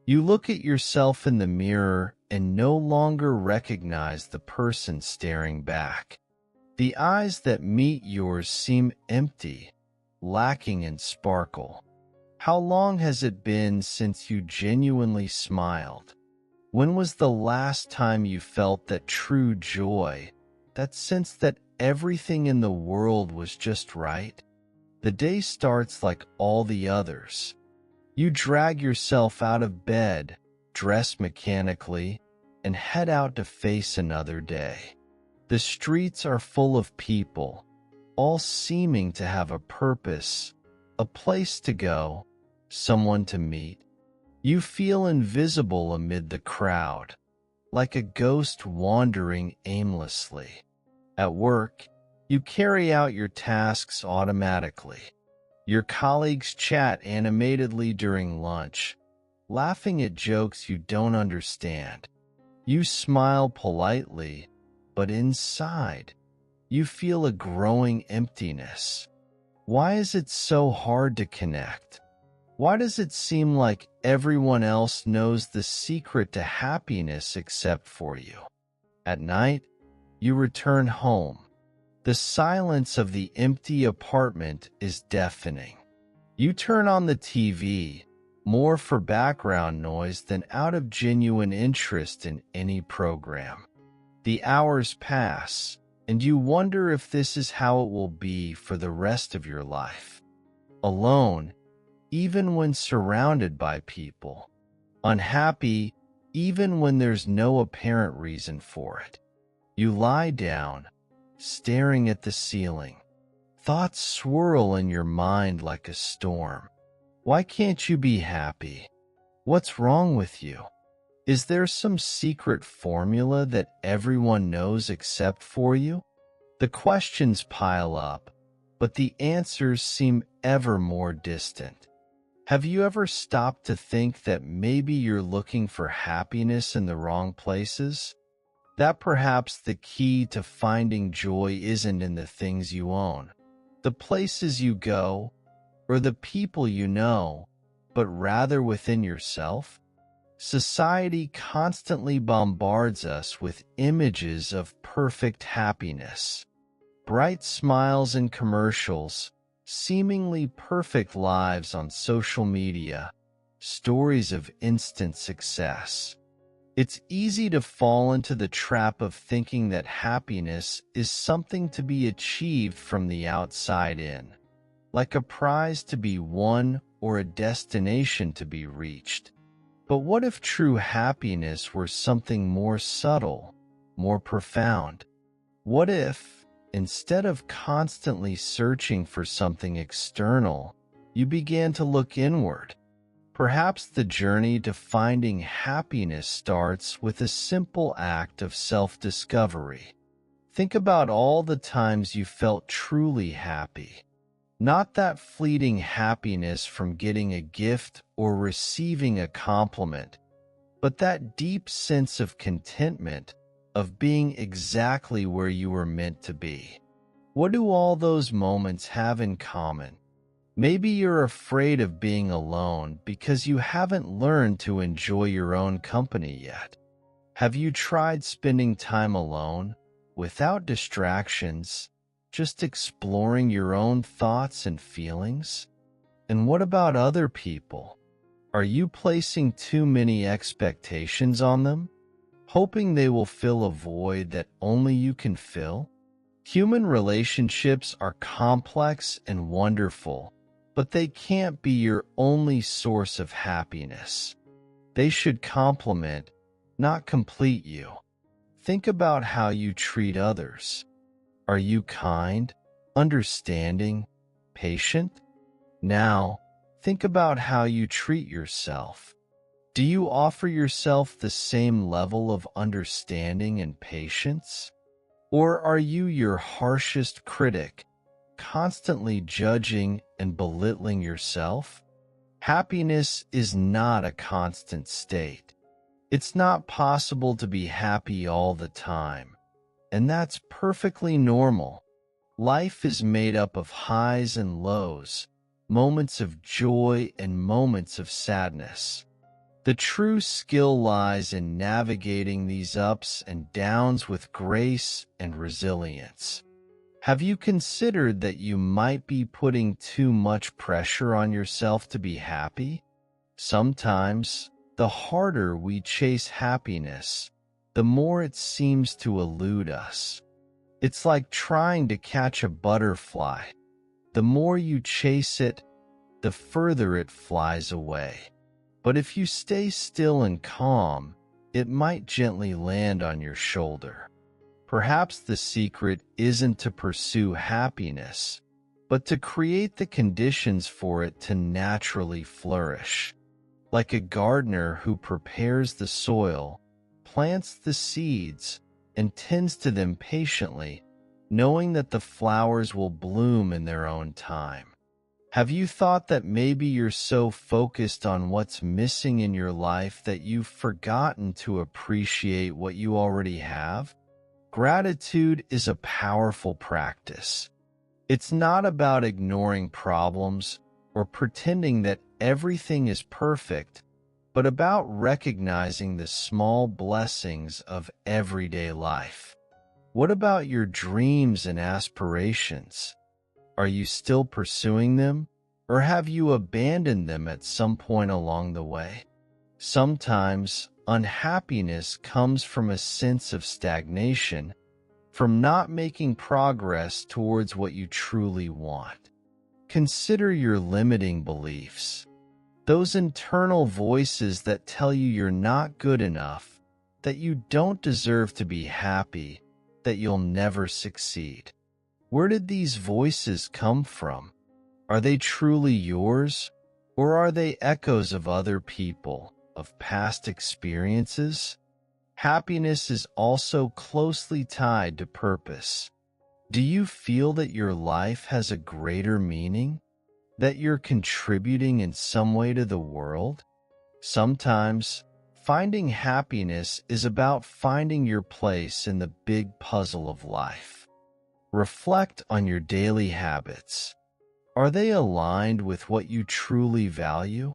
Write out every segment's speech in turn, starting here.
You look at yourself in the mirror and no longer recognize the person staring back. The eyes that meet yours seem empty, lacking in sparkle. How long has it been since you genuinely smiled? When was the last time you felt that true joy, that sense that everything in the world was just right? The day starts like all the others. You drag yourself out of bed, dress mechanically, and head out to face another day. The streets are full of people, all seeming to have a purpose, a place to go, someone to meet. You feel invisible amid the crowd, like a ghost wandering aimlessly. At work, you carry out your tasks automatically. Your colleagues chat animatedly during lunch, laughing at jokes you don't understand. You smile politely, but inside, you feel a growing emptiness. Why is it so hard to connect? Why does it seem like everyone else knows the secret to happiness except for you? At night, you return home. The silence of the empty apartment is deafening. You turn on the TV, more for background noise than out of genuine interest in any program. The hours pass, and you wonder if this is how it will be for the rest of your life. Alone, even when surrounded by people. Unhappy, even when there's no apparent reason for it. You lie down, staring at the ceiling. Thoughts swirl in your mind like a storm. Why can't you be happy? What's wrong with you? Is there some secret formula that everyone knows except for you? The questions pile up, but the answers seem ever more distant. Have you ever stopped to think that maybe you're looking for happiness in the wrong places? That perhaps the key to finding joy isn't in the things you own, the places you go, or the people you know, but rather within yourself? Society constantly bombards us with images of perfect happiness, bright smiles in commercials, seemingly perfect lives on social media, stories of instant success. It's easy to fall into the trap of thinking that happiness is something to be achieved from the outside in, like a prize to be won or a destination to be reached. But what if true happiness were something more subtle, more profound? What if, instead of constantly searching for something external, you began to look inward? Perhaps the journey to finding happiness starts with a simple act of self-discovery. Think about all the times you felt truly happy. Not that fleeting happiness from getting a gift or receiving a compliment, but that deep sense of contentment, of being exactly where you were meant to be. What do all those moments have in common? Maybe you're afraid of being alone because you haven't learned to enjoy your own company yet. Have you tried spending time alone, without distractions, just exploring your own thoughts and feelings? And what about other people? Are you placing too many expectations on them, hoping they will fill a void that only you can fill? Human relationships are complex and wonderful, but they can't be your only source of happiness. They should complement, not complete you. Think about how you treat others. Are you kind, understanding, patient? Now, think about how you treat yourself. Do you offer yourself the same level of understanding and patience? Or are you your harshest critic, constantly judging and belittling yourself? Happiness is not a constant state. It's not possible to be happy all the time, and that's perfectly normal. Life is made up of highs and lows, moments of joy and moments of sadness. The true skill lies in navigating these ups and downs with grace and resilience. Have you considered that you might be putting too much pressure on yourself to be happy? Sometimes, the harder we chase happiness, the more it seems to elude us. It's like trying to catch a butterfly. The more you chase it, the further it flies away. But if you stay still and calm, it might gently land on your shoulder. Perhaps the secret isn't to pursue happiness, but to create the conditions for it to naturally flourish. Like a gardener who prepares the soil, plants the seeds, and tends to them patiently, knowing that the flowers will bloom in their own time. Have you thought that maybe you're so focused on what's missing in your life that you've forgotten to appreciate what you already have? Gratitude is a powerful practice. It's not about ignoring problems or pretending that everything is perfect, but about recognizing the small blessings of everyday life. What about your dreams and aspirations? Are you still pursuing them, or have you abandoned them at some point along the way? Sometimes, unhappiness comes from a sense of stagnation, from not making progress towards what you truly want. Consider your limiting beliefs, those internal voices that tell you you're not good enough, that you don't deserve to be happy, that you'll never succeed. Where did these voices come from? Are they truly yours, or are they echoes of other people, of past experiences? Happiness is also closely tied to purpose. Do you feel that your life has a greater meaning? That you're contributing in some way to the world? Sometimes, finding happiness is about finding your place in the big puzzle of life. Reflect on your daily habits. Are they aligned with what you truly value?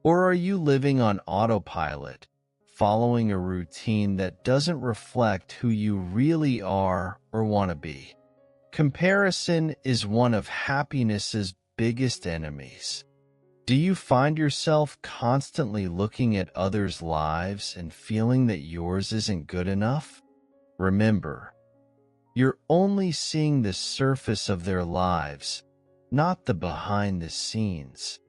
Or are you living on autopilot, following a routine that doesn't reflect who you really are or want to be? Comparison is one of happiness's biggest enemies. Do you find yourself constantly looking at others' lives and feeling that yours isn't good enough? Remember, you're only seeing the surface of their lives, not the behind the scenes.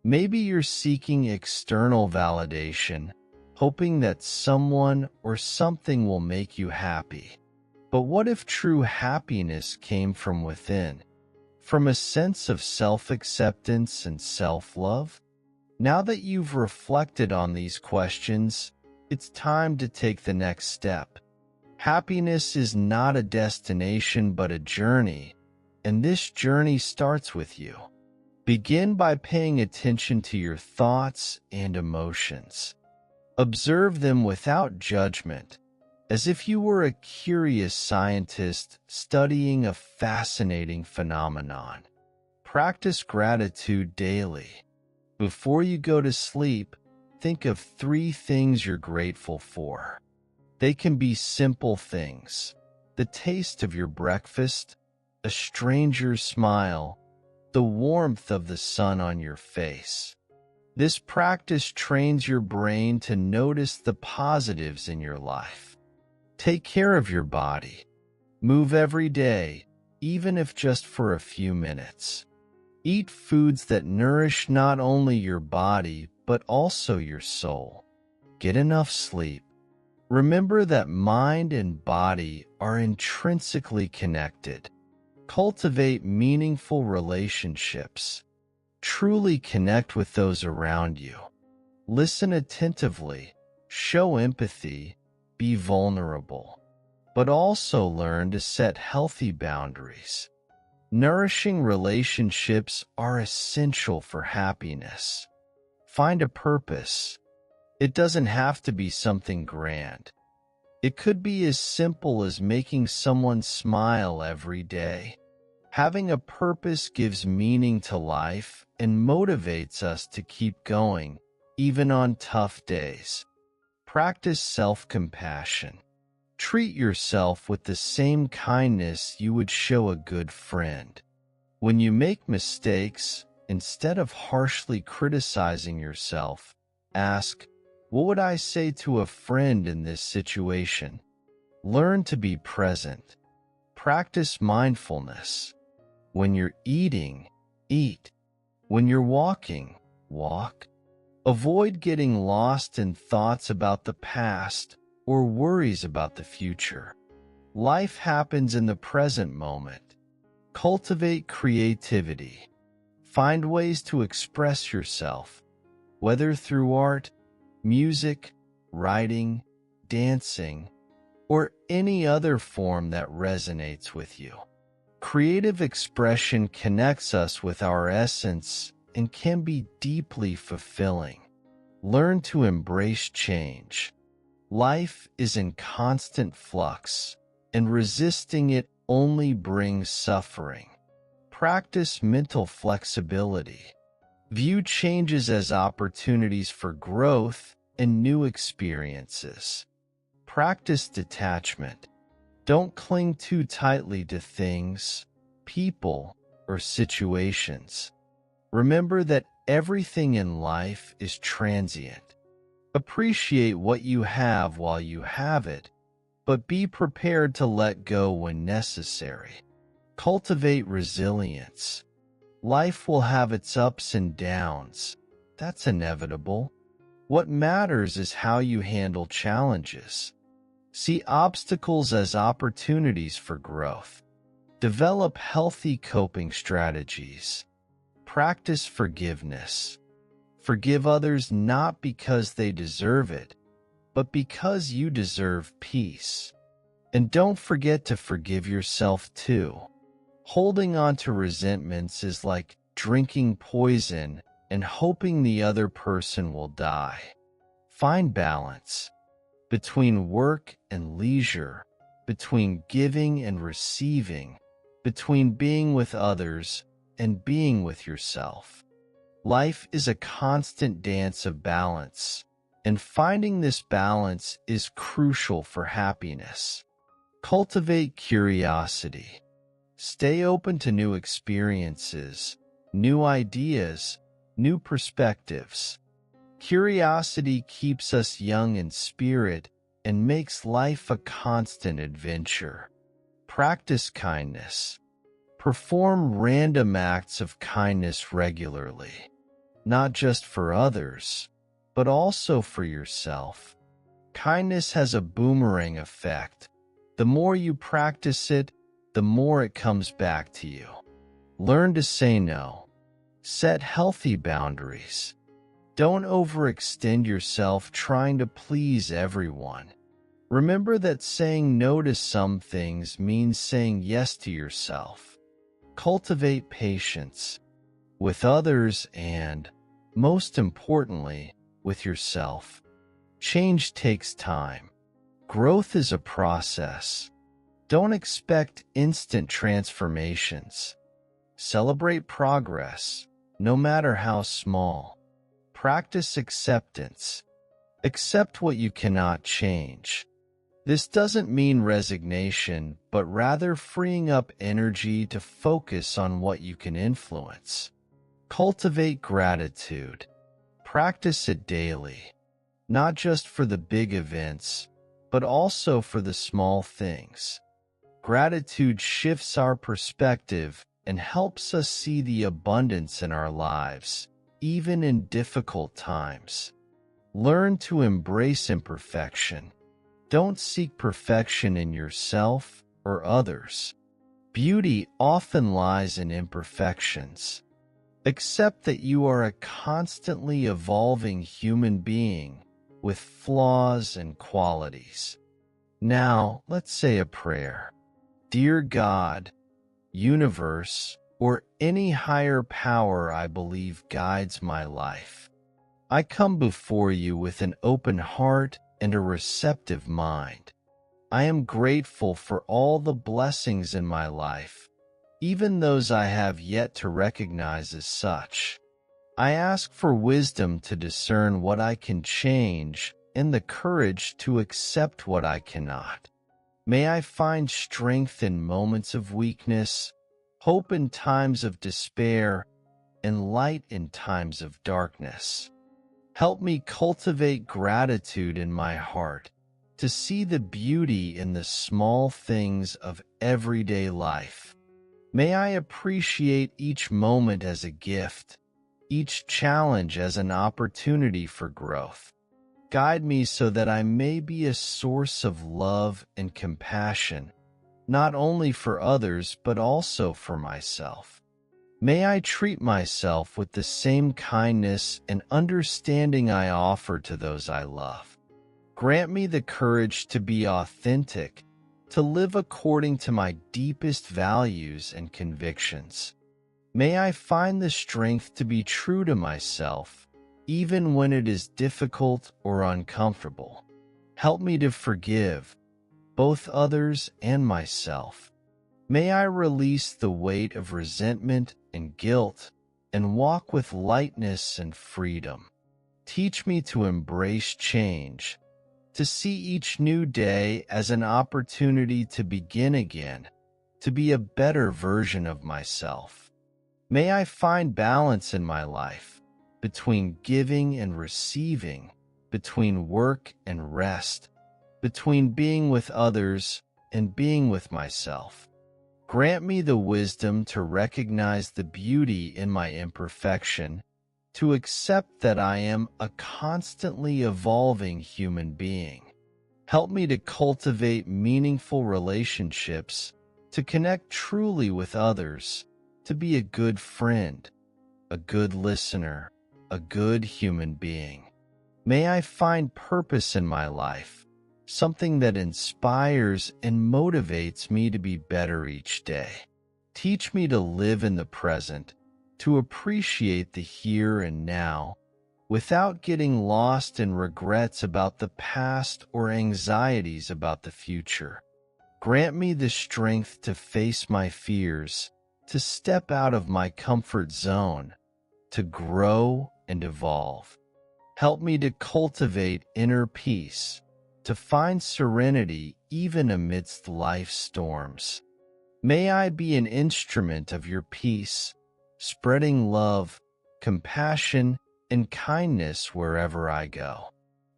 Maybe you're seeking external validation, hoping that someone or something will make you happy. But what if true happiness came from within, from a sense of self-acceptance and self-love? Now that you've reflected on these questions, it's time to take the next step. Happiness is not a destination but a journey, and this journey starts with you. Begin by paying attention to your thoughts and emotions. Observe them without judgment, as if you were a curious scientist studying a fascinating phenomenon. Practice gratitude daily. Before you go to sleep, think of 3 things you're grateful for. They can be simple things: the taste of your breakfast, a stranger's smile, the warmth of the sun on your face. This practice trains your brain to notice the positives in your life. Take care of your body. Move every day, even if just for a few minutes. Eat foods that nourish not only your body, but also your soul. Get enough sleep. Remember that mind and body are intrinsically connected. Cultivate meaningful relationships. Truly connect with those around you. Listen attentively. Show empathy. Be vulnerable. But also learn to set healthy boundaries. Nourishing relationships are essential for happiness. Find a purpose. It doesn't have to be something grand. It could be as simple as making someone smile every day. Having a purpose gives meaning to life and motivates us to keep going, even on tough days. Practice self-compassion. Treat yourself with the same kindness you would show a good friend. When you make mistakes, instead of harshly criticizing yourself, ask, "What would I say to a friend in this situation?" Learn to be present. Practice mindfulness. When you're eating, eat. When you're walking, walk. Avoid getting lost in thoughts about the past or worries about the future. Life happens in the present moment. Cultivate creativity. Find ways to express yourself, whether through art, music, writing, dancing, or any other form that resonates with you. Creative expression connects us with our essence and can be deeply fulfilling. Learn to embrace change. Life is in constant flux, and resisting it only brings suffering. Practice mental flexibility. View changes as opportunities for growth and new experiences. Practice detachment. Don't cling too tightly to things, people, or situations. Remember that everything in life is transient. Appreciate what you have while you have it, but be prepared to let go when necessary. Cultivate resilience. Life will have its ups and downs. That's inevitable. What matters is how you handle challenges. See obstacles as opportunities for growth. Develop healthy coping strategies. Practice forgiveness. Forgive others not because they deserve it, but because you deserve peace. And don't forget to forgive yourself too. Holding on to resentments is like drinking poison and hoping the other person will die. Find balance between work and leisure, between giving and receiving, between being with others and being with yourself. Life is a constant dance of balance, and finding this balance is crucial for happiness. Cultivate curiosity. Stay open to new experiences, new ideas, new perspectives. Curiosity keeps us young in spirit and makes life a constant adventure. Practice kindness. Perform random acts of kindness regularly, not just for others, but also for yourself. Kindness has a boomerang effect. The more you practice it, the more it comes back to you. Learn to say no. Set healthy boundaries. Don't overextend yourself trying to please everyone. Remember that saying no to some things means saying yes to yourself. Cultivate patience with others and, most importantly, with yourself. Change takes time. Growth is a process. Don't expect instant transformations. Celebrate progress, no matter how small. Practice acceptance. Accept what you cannot change. This doesn't mean resignation, but rather freeing up energy to focus on what you can influence. Cultivate gratitude. Practice it daily, not just for the big events, but also for the small things. Gratitude shifts our perspective and helps us see the abundance in our lives, even in difficult times. Learn to embrace imperfection. Don't seek perfection in yourself or others. Beauty often lies in imperfections. Accept that you are a constantly evolving human being with flaws and qualities. Now, let's say a prayer. Dear God, universe, or any higher power I believe guides my life, I come before you with an open heart and a receptive mind. I am grateful for all the blessings in my life, even those I have yet to recognize as such. I ask for wisdom to discern what I can change and the courage to accept what I cannot. May I find strength in moments of weakness, hope in times of despair, and light in times of darkness. Help me cultivate gratitude in my heart, to see the beauty in the small things of everyday life. May I appreciate each moment as a gift, each challenge as an opportunity for growth. Guide me so that I may be a source of love and compassion, not only for others but also for myself. May I treat myself with the same kindness and understanding I offer to those I love. Grant me the courage to be authentic, to live according to my deepest values and convictions. May I find the strength to be true to myself, even when it is difficult or uncomfortable. Help me to forgive both others and myself. May I release the weight of resentment and guilt and walk with lightness and freedom. Teach me to embrace change, to see each new day as an opportunity to begin again, to be a better version of myself. May I find balance in my life, between giving and receiving, between work and rest, between being with others and being with myself. Grant me the wisdom to recognize the beauty in my imperfection, to accept that I am a constantly evolving human being. Help me to cultivate meaningful relationships, to connect truly with others, to be a good friend, a good listener, a good human being. May I find purpose in my life, something that inspires and motivates me to be better each day. Teach me to live in the present, to appreciate the here and now, without getting lost in regrets about the past or anxieties about the future. Grant me the strength to face my fears, to step out of my comfort zone, to grow and evolve. Help me to cultivate inner peace, to find serenity even amidst life's storms. May I be an instrument of your peace, spreading love, compassion, and kindness wherever I go.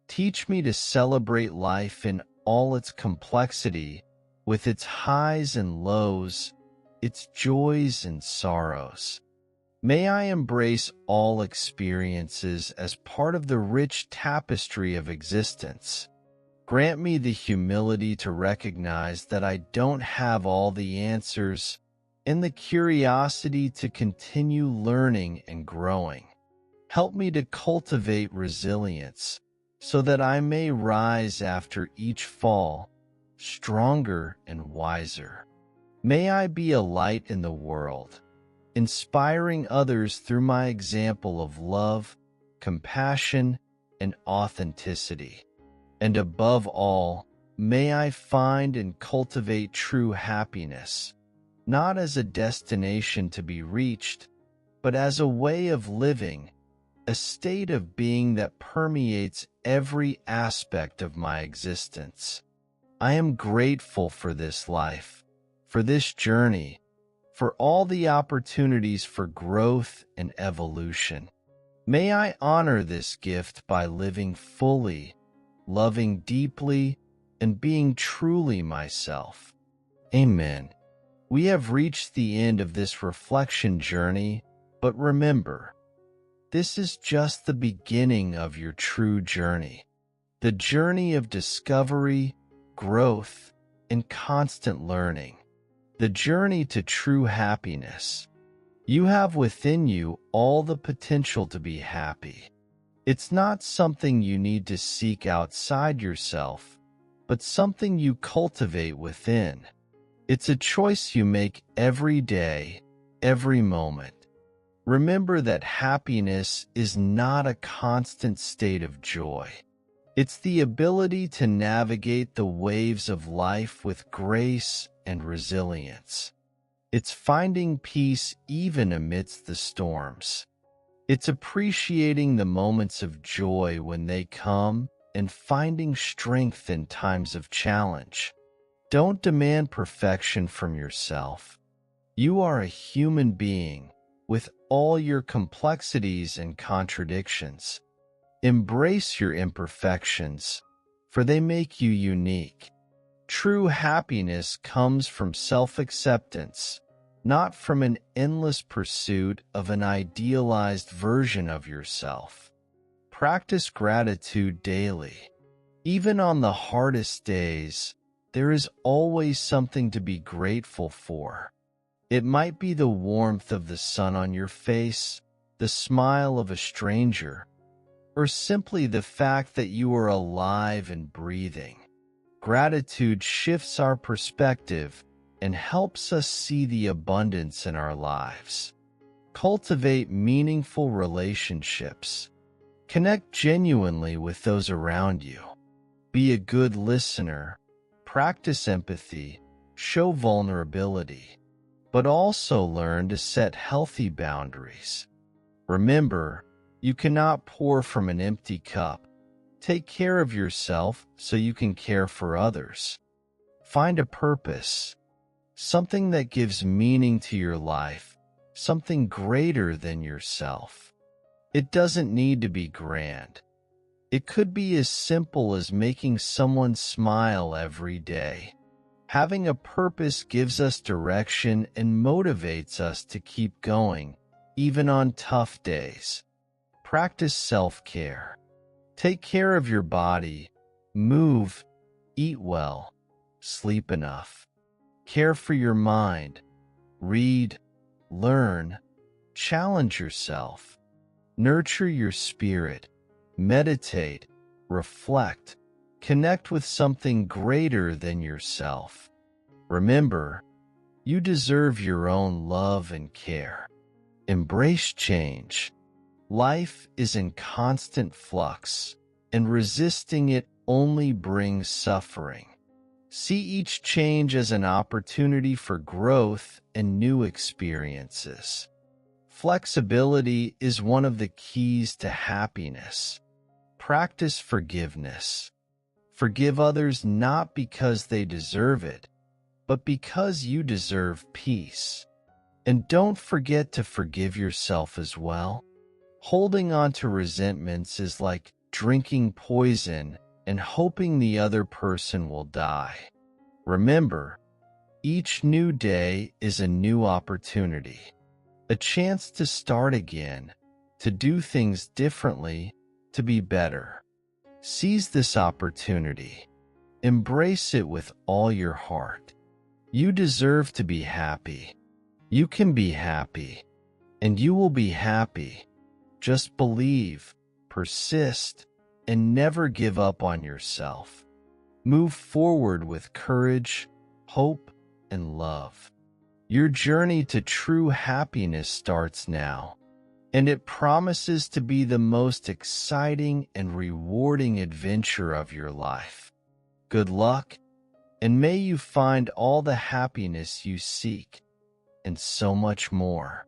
Teach me to celebrate life in all its complexity, with its highs and lows, its joys and sorrows. May I embrace all experiences as part of the rich tapestry of existence. Grant me the humility to recognize that I don't have all the answers, and the curiosity to continue learning and growing. Help me to cultivate resilience, so that I may rise after each fall, stronger and wiser. May I be a light in the world, inspiring others through my example of love, compassion, and authenticity. And above all, may I find and cultivate true happiness, not as a destination to be reached, but as a way of living, a state of being that permeates every aspect of my existence. I am grateful for this life, for this journey, for all the opportunities for growth and evolution. May I honor this gift by living fully, loving deeply, and being truly myself. Amen. We have reached the end of this reflection journey, but remember, this is just the beginning of your true journey. The journey of discovery, growth, and constant learning. The journey to true happiness. You have within you all the potential to be happy. It's not something you need to seek outside yourself, but something you cultivate within. It's a choice you make every day, every moment. Remember that happiness is not a constant state of joy. It's the ability to navigate the waves of life with grace and resilience. It's finding peace even amidst the storms. It's appreciating the moments of joy when they come and finding strength in times of challenge. Don't demand perfection from yourself. You are a human being with all your complexities and contradictions. Embrace your imperfections, for they make you unique. True happiness comes from self-acceptance, not from an endless pursuit of an idealized version of yourself. Practice gratitude daily. Even on the hardest days, there is always something to be grateful for. It might be the warmth of the sun on your face, the smile of a stranger, or simply the fact that you are alive and breathing. Gratitude shifts our perspective and helps us see the abundance in our lives. Cultivate meaningful relationships. Connect genuinely with those around you. Be a good listener. Practice empathy. Show vulnerability. But also learn to set healthy boundaries. Remember, you cannot pour from an empty cup. Take care of yourself so you can care for others. Find a purpose, something that gives meaning to your life, something greater than yourself. It doesn't need to be grand. It could be as simple as making someone smile every day. Having a purpose gives us direction and motivates us to keep going, even on tough days. Practice self-care. Take care of your body. Move, eat well, sleep enough. Care for your mind. Read, learn, challenge yourself. Nurture your spirit. Meditate, reflect. Connect with something greater than yourself. Remember, you deserve your own love and care. Embrace change. Life is in constant flux, and resisting it only brings suffering. See each change as an opportunity for growth and new experiences. Flexibility is one of the keys to happiness. Practice forgiveness. Forgive others not because they deserve it, but because you deserve peace. And don't forget to forgive yourself as well. Holding on to resentments is like drinking poison and hoping the other person will die. Remember, each new day is a new opportunity, a chance to start again, to do things differently, to be better. Seize this opportunity. Embrace it with all your heart. You deserve to be happy. You can be happy, and you will be happy. Just believe, persist, and never give up on yourself. Move forward with courage, hope, and love. Your journey to true happiness starts now, and it promises to be the most exciting and rewarding adventure of your life. Good luck, and may you find all the happiness you seek, and so much more.